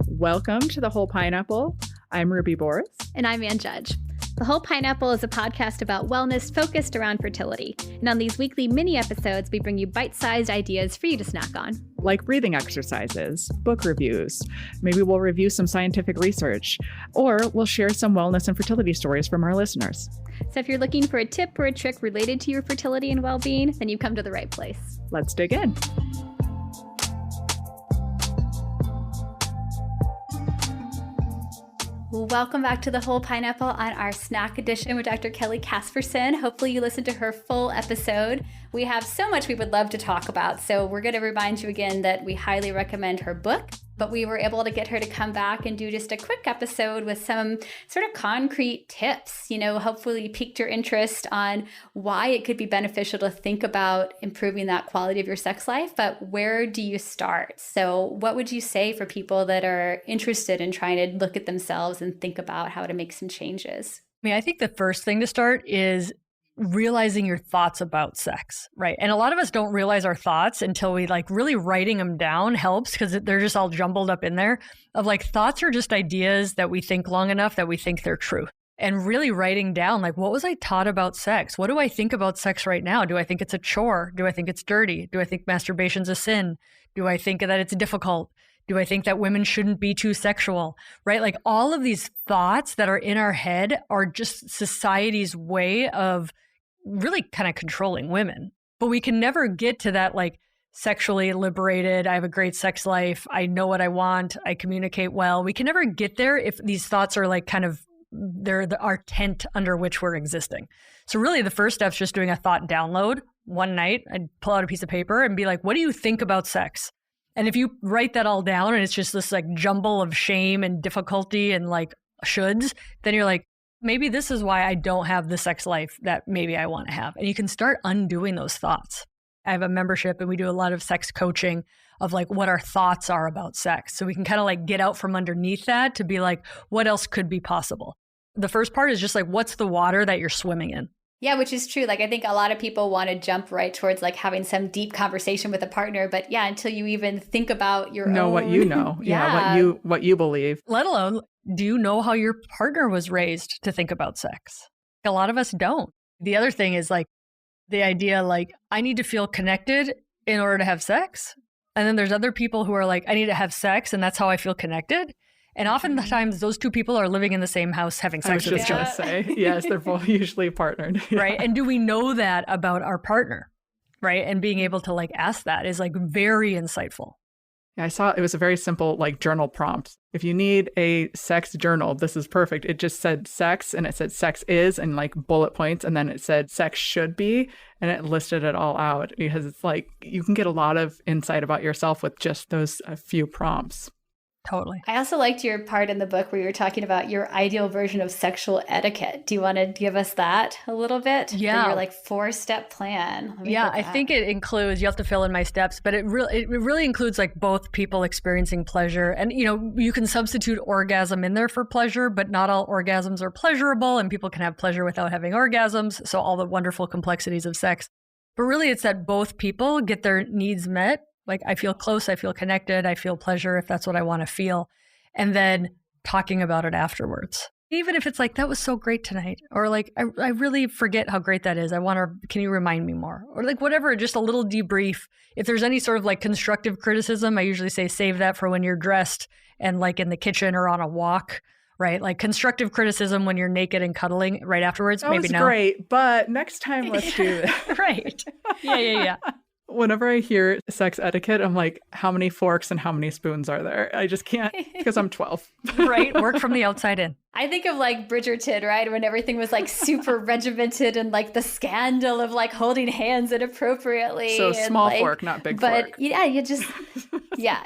Welcome to The Whole Pineapple. I'm Ruby Boris. And I'm Ann Judge. The Whole Pineapple is a podcast about wellness focused around fertility. And on these weekly mini episodes, we bring you bite-sized ideas for you to snack on. Like breathing exercises, book reviews. Maybe we'll review some scientific research, or we'll share some wellness and fertility stories from our listeners. So if you're looking for a tip or a trick related to your fertility and well-being, then you've come to the right place. Let's dig in. Welcome back to The Whole Pineapple on our snack edition with Dr. Kelly Casperson. Hopefully you listened to her full episode. We have so much we would love to talk about, so we're going to remind you again that we highly recommend her book, but we were able to get her to come back and do just a quick episode with some sort of concrete tips. Hopefully piqued your interest on why it could be beneficial to think about improving that quality of your sex life, but where do you start? So what would you say for people that are interested in trying to look at themselves and think about how to make some changes? I think the first thing to start is realizing your thoughts about sex, right? And a lot of us don't realize our thoughts until we really writing them down helps, because they're just all jumbled up in there of thoughts are just ideas that we think long enough that we think they're true. And really writing down, what was I taught about sex? What do I think about sex right now? Do I think it's a chore? Do I think it's dirty? Do I think masturbation's a sin? Do I think that it's difficult? Do I think that women shouldn't be too sexual, right? All of these thoughts that are in our head are just society's way of really kind of controlling women. But we can never get to that sexually liberated, I have a great sex life, I know what I want, I communicate well. We can never get there if these thoughts are they're our tent under which we're existing. So really the first step is just doing a thought download. One night, I'd pull out a piece of paper and be like, what do you think about sex? And if you write that all down and it's just this jumble of shame and difficulty and shoulds, then you're like, maybe this is why I don't have the sex life that maybe I want to have. And you can start undoing those thoughts. I have a membership and we do a lot of sex coaching of what our thoughts are about sex. So we can kind of get out from underneath that to be what else could be possible? The first part is just what's the water that you're swimming in? Yeah, which is true. I think a lot of people want to jump right towards having some deep conversation with a partner, but yeah, until you even think about your own... what you know. What you believe. Let alone, do you know how your partner was raised to think about sex? A lot of us don't. The other thing is the idea I need to feel connected in order to have sex. And then there's other people who are I need to have sex and that's how I feel connected. And oftentimes those two people are living in the same house having sex with each other. I was just going to say, yes, they're both usually partnered. Yeah. Right. And do we know that about our partner? Right. And being able to ask that is very insightful. Yeah, I saw it was a very simple journal prompt. If you need a sex journal, this is perfect. It just said sex and it said sex is and bullet points. And then it said sex should be. And it listed it all out because it's you can get a lot of insight about yourself with just those few prompts. Totally. I also liked your part in the book where you were talking about your ideal version of sexual etiquette. Do you want to give us that a little bit? Yeah. Your 4-step plan. Yeah, I think it includes, you have to fill in my steps, but it really includes both people experiencing pleasure. And, you can substitute orgasm in there for pleasure, but not all orgasms are pleasurable and people can have pleasure without having orgasms. So all the wonderful complexities of sex. But really it's that both people get their needs met. I feel close, I feel connected, I feel pleasure if that's what I want to feel. And then talking about it afterwards. Even if it's that was so great tonight. Or I really forget how great that is. Can you remind me more? Or whatever, just a little debrief. If there's any sort of constructive criticism, I usually say save that for when you're dressed and in the kitchen or on a walk. Right? Constructive criticism when you're naked and cuddling right afterwards. That maybe was no. Great, but next time let's do that. Right. Yeah. Whenever I hear sex etiquette, I'm how many forks and how many spoons are there? I just can't because I'm 12. Right? Work from the outside in. I think of Bridgerton, right? When everything was super regimented and the scandal of holding hands inappropriately. So small fork, not big fork. But yeah, you just, yeah.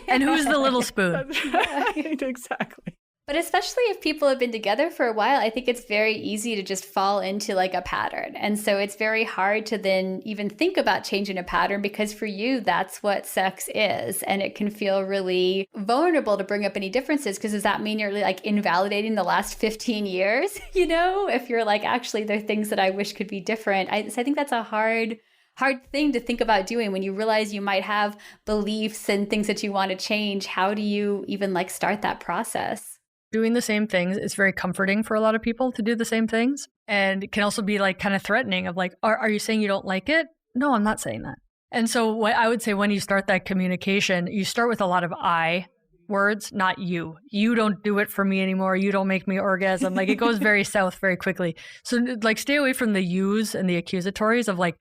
And who's the little spoon? That's right, exactly. But especially if people have been together for a while, I think it's very easy to just fall into like a pattern. And so it's very hard to then even think about changing a pattern, because for you, that's what sex is. And it can feel really vulnerable to bring up any differences, because does that mean you're like invalidating the last 15 years? You know, if you're like, actually, there are things that I wish could be different. So I think that's a hard hard thing to think about doing when you realize you might have beliefs and things that you want to change. How do you even like start that process? Doing the same things is very comforting for a lot of people to do the same things. And it can also be like kind of threatening of like, are you saying you don't like it? No, I'm not saying that. And so what I would say when you start that communication, you start with a lot of I words, not you. You don't do it for me anymore. You don't make me orgasm. Like it goes very south very quickly. So like stay away from the yous and the accusatories of like,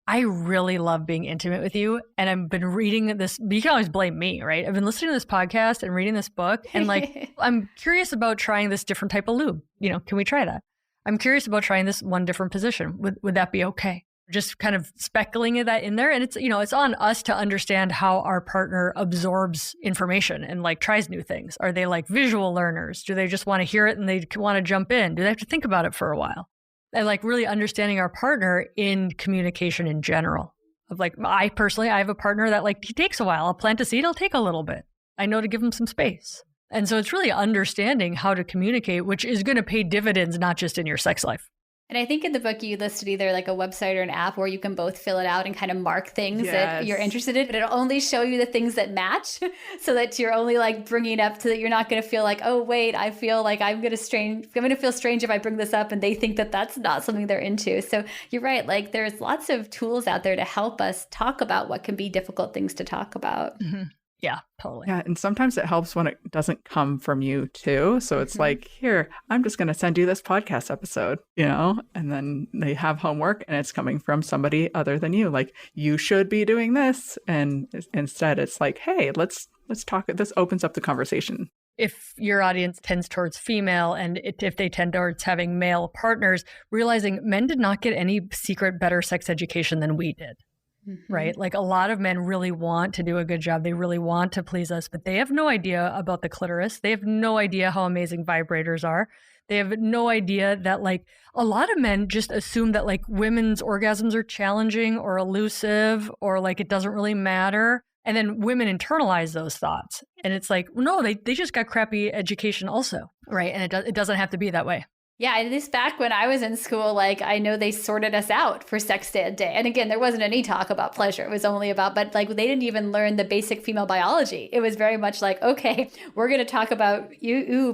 I really love being intimate with you. And I've been reading this, you can always blame me, right? I've been listening to this podcast and reading this book and like, I'm curious about trying this different type of lube. Can we try that? I'm curious about trying this one different position. Would that be okay? Just kind of speckling that in there. And it's, it's on us to understand how our partner absorbs information and like tries new things. Are they like visual learners? Do they just want to hear it and they want to jump in? Do they have to think about it for a while? And like really understanding our partner in communication in general. Of like, I have a partner that like, he takes a while. I'll plant a seed, it'll take a little bit. I know to give him some space. And so it's really understanding how to communicate, which is going to pay dividends, not just in your sex life. And I think in the book you listed either like a website or an app where you can both fill it out and kind of mark things that you're interested in, but it'll only show you the things that match so that you're only like bringing up so that you're not going to feel like, oh, wait, I feel like I'm going to feel strange if I bring this up and they think that that's not something they're into. So you're right. Like there's lots of tools out there to help us talk about what can be difficult things to talk about. Mm-hmm. Yeah, totally. Yeah. And sometimes it helps when it doesn't come from you too. So it's like, here, I'm just going to send you this podcast episode, and then they have homework and it's coming from somebody other than you. Like, you should be doing this. And instead it's like, hey, let's talk. This opens up the conversation. If your audience tends towards female and if they tend towards having male partners, realizing men did not get any secret better sex education than we did. Mm-hmm. Right? Like a lot of men really want to do a good job. They really want to please us, but they have no idea about the clitoris. They have no idea how amazing vibrators are. They have no idea that like a lot of men just assume that like women's orgasms are challenging or elusive or like it doesn't really matter. And then women internalize those thoughts. And it's like, no, they just got crappy education also. Right? And it doesn't have to be that way. Yeah, at least back when I was in school, like I know they sorted us out for sex ed day. And again, there wasn't any talk about pleasure. It was only about, but like they didn't even learn the basic female biology. It was very much like, okay, we're going to talk about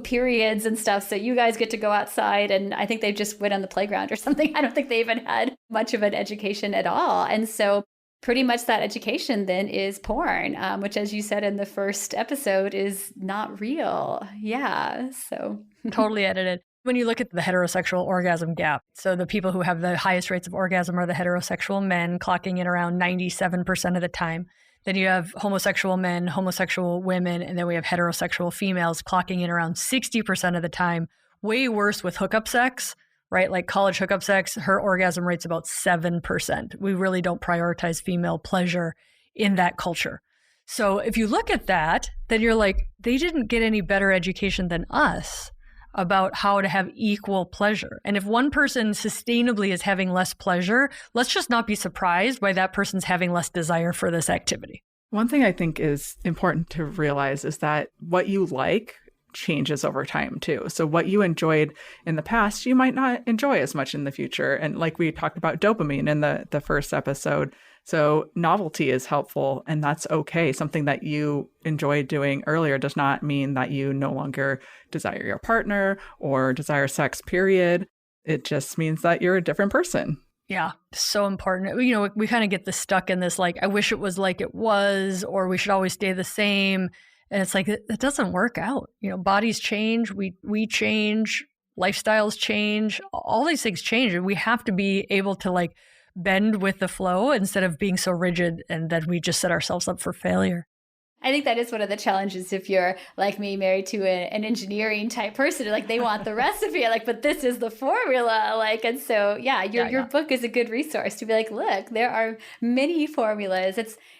periods and stuff. So you guys get to go outside. And I think they just went on the playground or something. I don't think they even had much of an education at all. And so pretty much that education then is porn, which as you said in the first episode is not real. Yeah, so. Totally edited. When you look at the heterosexual orgasm gap, so the people who have the highest rates of orgasm are the heterosexual men, clocking in around 97% of the time. Then you have homosexual men, homosexual women, and then we have heterosexual females clocking in around 60% of the time. Way worse with hookup sex, right? Like college hookup sex, her orgasm rate's about 7%. We really don't prioritize female pleasure in that culture. So if you look at that, then you're like, they didn't get any better education than us about how to have equal pleasure. And if one person sustainably is having less pleasure, let's just not be surprised by that person's having less desire for this activity. One thing I think is important to realize is that what you like changes over time too. So what you enjoyed in the past, you might not enjoy as much in the future. And like we talked about dopamine in the first episode. So novelty is helpful and that's okay. Something that you enjoyed doing earlier does not mean that you no longer desire your partner or desire sex, period. It just means that you're a different person. Yeah, so important. We kind of get stuck in this, like, I wish it was like it was, or we should always stay the same. And it's like, it doesn't work out. Bodies change, we change, lifestyles change, all these things change. And we have to be able to like bend with the flow instead of being so rigid and that we just set ourselves up for failure. I think that is one of the challenges if you're like me, married to an engineering type person, like they want the recipe, like, but this is the formula, like, and so, yeah, your book is a good resource to be like, look, there are many formulas.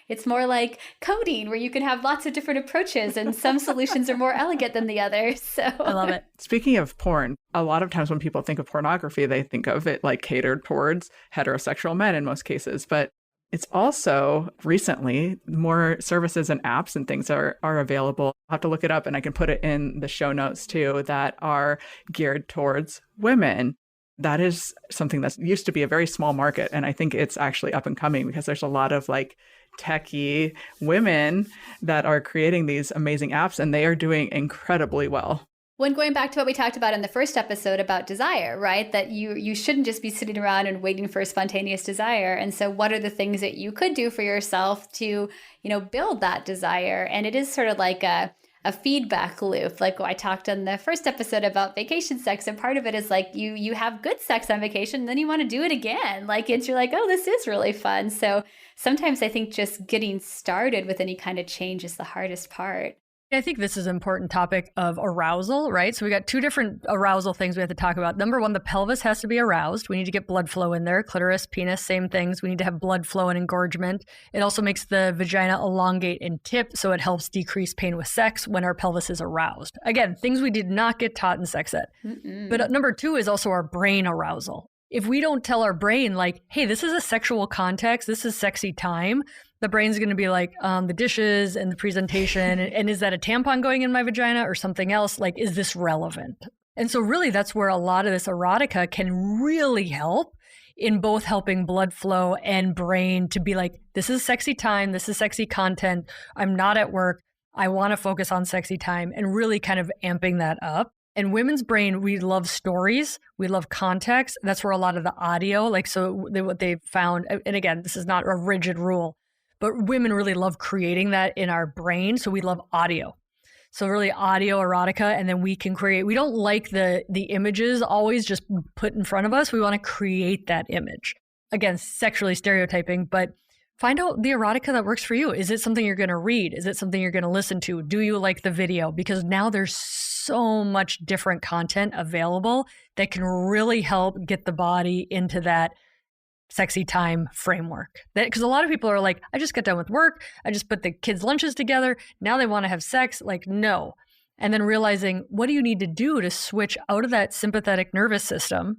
It's more like coding where you can have lots of different approaches and some solutions are more elegant than the others. So I love it. Speaking of porn, a lot of times when people think of pornography, they think of it like catered towards heterosexual men in most cases, but it's also recently more services and apps and things are available. I'll have to look it up and I can put it in the show notes too that are geared towards women. that is something that used to be a very small market. And I think it's actually up and coming because there's a lot of like techie women that are creating these amazing apps, and they are doing incredibly well. When going back to what we talked about in the first episode about desire, right? That you shouldn't just be sitting around and waiting for a spontaneous desire. And so what are the things that you could do for yourself to, build that desire? And it is sort of like a feedback loop. Like I talked in the first episode about vacation sex, and part of it is like you have good sex on vacation, and then you want to do it again. Like you're like, oh, this is really fun. So sometimes I think just getting started with any kind of change is the hardest part. I think this is an important topic of arousal, right? So we got two different arousal things we have to talk about. Number one, the pelvis has to be aroused. We need to get blood flow in there. Clitoris, penis, same things. We need to have blood flow and engorgement. It also makes the vagina elongate and tip, so it helps decrease pain with sex when our pelvis is aroused. Again, things we did not get taught in sex ed. But number two is also our brain arousal. If we don't tell our brain like, hey, this is a sexual context, this is sexy time, the brain's going to be like, the dishes and the presentation. And is that a tampon going in my vagina or something else? Like, is this relevant? And so really that's where a lot of this erotica can really help in both helping blood flow and brain to be like, this is sexy time. This is sexy content. I'm not at work. I want to focus on sexy time, and really kind of amping that up. And women's brain, we love stories. We love context. That's where a lot of the audio, like, so what they've found, and again, this is not a rigid rule, but women really love creating that in our brain. So we love audio. So really audio erotica, and then we can create, we don't like the images always just put in front of us. We want to create that image. Again, sexually stereotyping, but find out the erotica that works for you. Is it something you're going to read? Is it something you're going to listen to? Do you like the video? Because now there's so much different content available that can really help get the body into that sexy time framework. Because a lot of people are like, I just got done with work. I just put the kids' lunches together. Now they want to have sex. Like, no. And then realizing, what do you need to do to switch out of that sympathetic nervous system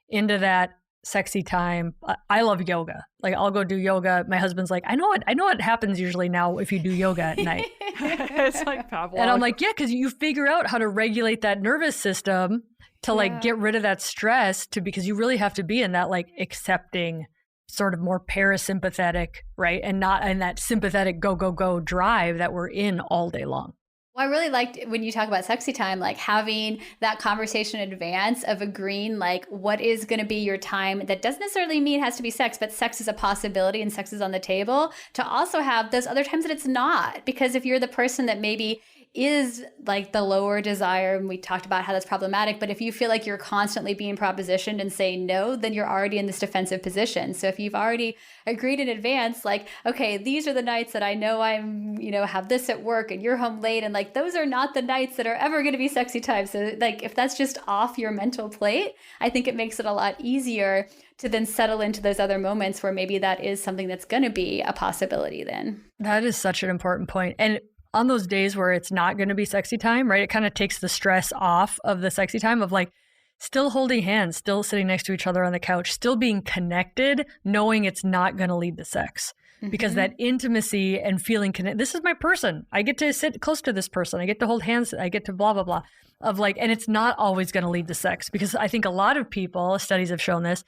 into that sexy time? I love yoga. Like, I'll go do yoga. My husband's like, I know what happens usually now if you do yoga at night. It's like Pavlov. And I'm like, yeah, because you figure out how to regulate that nervous system to like get rid of that stress, because you really have to be in that like accepting sort of more parasympathetic, right? And not in that sympathetic go, go, go drive that we're in all day long. Well, I really liked when you talk about sexy time, like having that conversation in advance of agreeing, like what is going to be your time. That doesn't necessarily mean it has to be sex, but sex is a possibility and sex is on the table. To also have those other times that it's not, because if you're the person that maybe is like the lower desire, and we talked about how that's problematic, but if you feel like you're constantly being propositioned and saying no, then you're already in this defensive position. So if you've already agreed in advance, like, okay, these are the nights that I know I'm, have this at work and you're home late, and like those are not the nights that are ever going to be sexy time. So like if that's just off your mental plate, I think it makes it a lot easier to then settle into those other moments where maybe that is something that's going to be a possibility then. That is such an important point. And on those days where it's not going to be sexy time, right? It kind of takes the stress off of the sexy time of like still holding hands, still sitting next to each other on the couch, still being connected, knowing it's not going to lead to sex. Because that intimacy and feeling connected, this is my person. I get to sit close to this person. I get to hold hands. I get to blah, blah, blah of like, and it's not always going to lead to sex, because I think a lot of people, studies have shown this,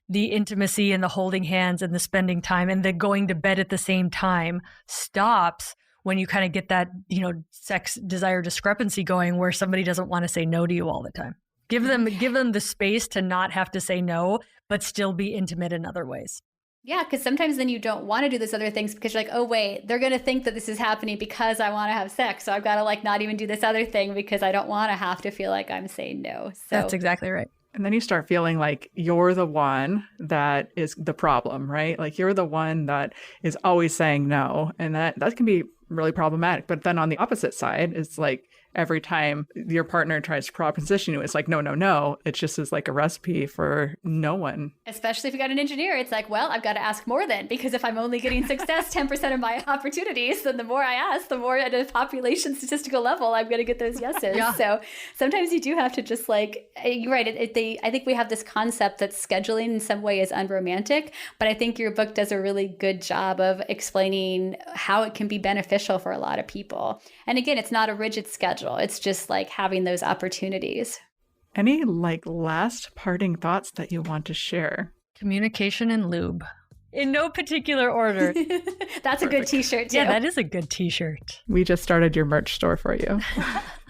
the intimacy and the holding hands and the spending time and the going to bed at the same time stops when you kind of get that, sex desire discrepancy going where somebody doesn't want to say no to you all the time. Give them the space to not have to say no, but still be intimate in other ways. Yeah, because sometimes then you don't want to do those other things because you're like, oh, wait, they're going to think that this is happening because I want to have sex. So I've got to like not even do this other thing because I don't want to have to feel like I'm saying no. So that's exactly right. And then you start feeling like you're the one that is the problem, right? Like you're the one that is always saying no. And that can be really problematic. But then on the opposite side, it's like every time your partner tries to proposition you, it's like, no, no, no. It just is like a recipe for no one. Especially if you got an engineer, it's like, well, I've got to ask more then, because if I'm only getting success 10% of my opportunities, then the more I ask, the more at a population statistical level, I'm going to get those yeses. Yeah. So sometimes you do have to just like, you're right. I think we have this concept that scheduling in some way is unromantic, but I think your book does a really good job of explaining how it can be beneficial for a lot of people. And again, it's not a rigid schedule. It's just like having those opportunities. Any last parting thoughts that you want to share? Communication and lube. In no particular order. That's a good t-shirt too. Yeah, that is a good t-shirt. We just started your merch store for you.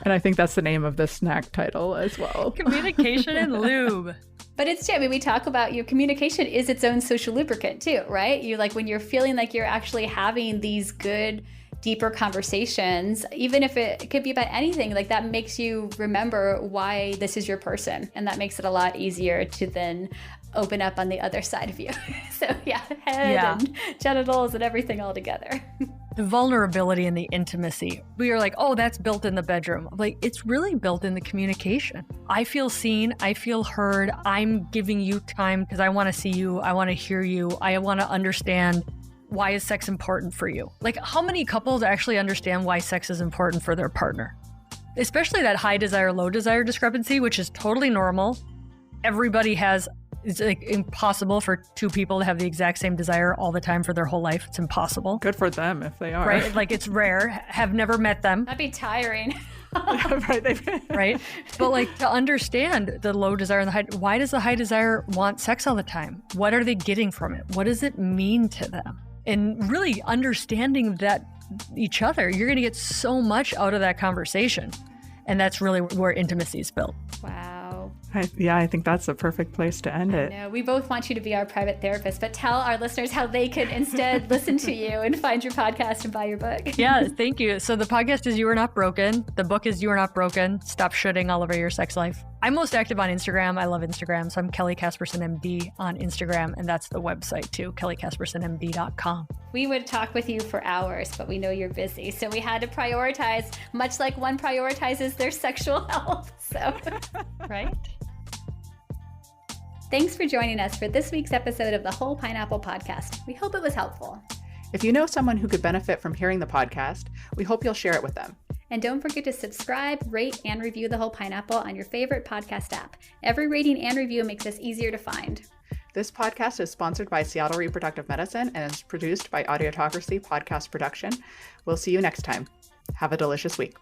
And I think that's the name of the snack title as well. Communication and lube. But it's true. I mean, we talk about your communication is its own social lubricant too, right? You when you're feeling like you're actually having these good, deeper conversations, even if it could be about anything, that makes you remember why this is your person. And that makes it a lot easier to then open up on the other side of you. So head and genitals and everything all together. The vulnerability and the intimacy. We are oh, that's built in the bedroom. It's really built in the communication. I feel seen. I feel heard. I'm giving you time because I want to see you. I want to hear you. I want to understand why is sex important for you. How many couples actually understand why sex is important for their partner? Especially that high desire, low desire discrepancy, which is totally normal. Everybody has. It's impossible for two people to have the exact same desire all the time for their whole life. It's impossible. Good for them if they are. Right? It's rare. Have never met them. That'd be tiring. Right? But to understand the low desire and the high, why does the high desire want sex all the time? What are they getting from it? What does it mean to them? And really understanding that each other, you're going to get so much out of that conversation. And that's really where intimacy is built. Wow. I think that's a perfect place to end it. No, we both want you to be our private therapist, but tell our listeners how they can instead listen to you and find your podcast and buy your book. Yeah, thank you. So the podcast is You Are Not Broken. The book is You Are Not Broken. Stop shitting all over your sex life. I'm most active on Instagram. I love Instagram. So I'm Kelly Casperson MD on Instagram. And that's the website too, kellycaspersonmd.com. We would talk with you for hours, but we know you're busy. So we had to prioritize, much like one prioritizes their sexual health. So, right? Thanks for joining us for this week's episode of the Whole Pineapple Podcast. We hope it was helpful. If you know someone who could benefit from hearing the podcast, we hope you'll share it with them. And don't forget to subscribe, rate, and review The Whole Pineapple on your favorite podcast app. Every rating and review makes us easier to find. This podcast is sponsored by Seattle Reproductive Medicine and is produced by Audiotocracy Podcast Production. We'll see you next time. Have a delicious week.